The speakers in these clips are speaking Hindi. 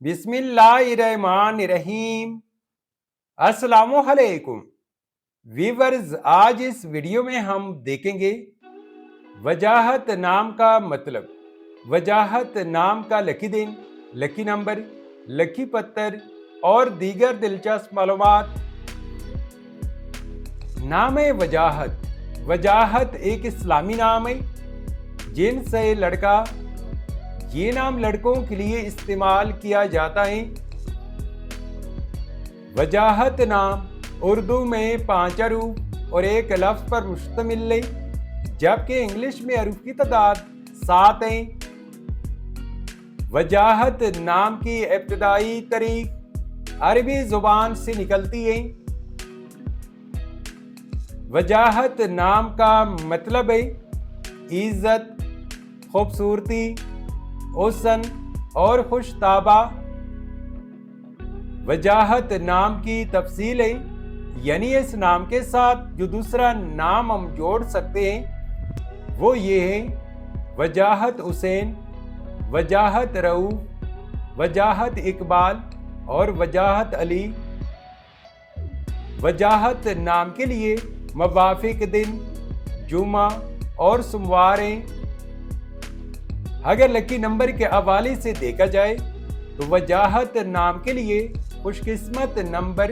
बिस्मिल्लाहिर्रहमानिर्रहीम। अस्सलामुअलैकुम वीवर्स, आज इस वीडियो में हम देखेंगे वजाहत नाम का मतलब, वजाहत नाम का लकी दिन, लकी नंबर, लकी पत्थर और दीगर दिलचस्प मालूमात। नाम है वजाहत। वजाहत एक इस्लामी नाम है जिनसे लड़का, ये नाम लड़कों के लिए इस्तेमाल किया जाता है। वजाहत नाम उर्दू में 5 हरूफ और एक लफ्ज पर मुश्तमिल है, जबकि इंग्लिश में हरूफ की तादाद 7 है। वजाहत नाम की इब्तिदाई तारीख अरबी जुबान से निकलती है। वजाहत नाम का मतलब है इज्जत, खूबसूरती, हुस्न और खुशताबा। वजाहत नाम की तफसील है, यानी इस नाम के साथ जो दूसरा नाम हम जोड़ सकते हैं वो ये है: वजाहत हुसैन, वजाहत रऊफ, वजाहत इकबाल और वजाहत अली। वजाहत नाम के लिए मुवाफिक दिन जुमा और सोमवार हैं। अगर लकी नंबर के हवाले से देखा जाए तो वजाहत नाम के लिए खुशकिस्मत नंबर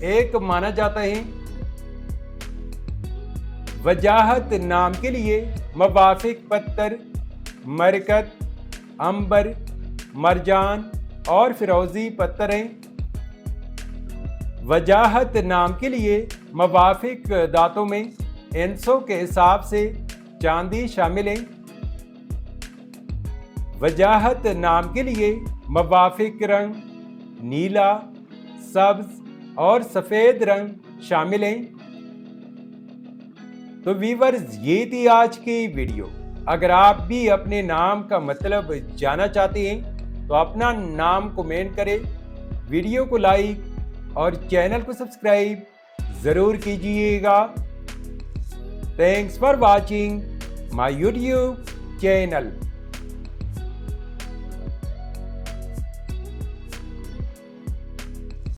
1 माना जाता है। वजाहत नाम के लिए मुवाफिक पत्थर मरकत, अंबर, मरजान और फिरोजी पत्थर हैं। वजाहत नाम के लिए मुवाफिक दांतों में इंसों के हिसाब से चांदी शामिल है। वजाहत नाम के लिए मुवाफिक रंग नीला, सब्ज और सफ़ेद रंग शामिल हैं। तो व्यूअर्स, ये थी आज की वीडियो। अगर आप भी अपने नाम का मतलब जानना चाहते हैं तो अपना नाम कमेंट करें, वीडियो को लाइक और चैनल को सब्सक्राइब ज़रूर कीजिएगा। Thanks for watching my YouTube channel.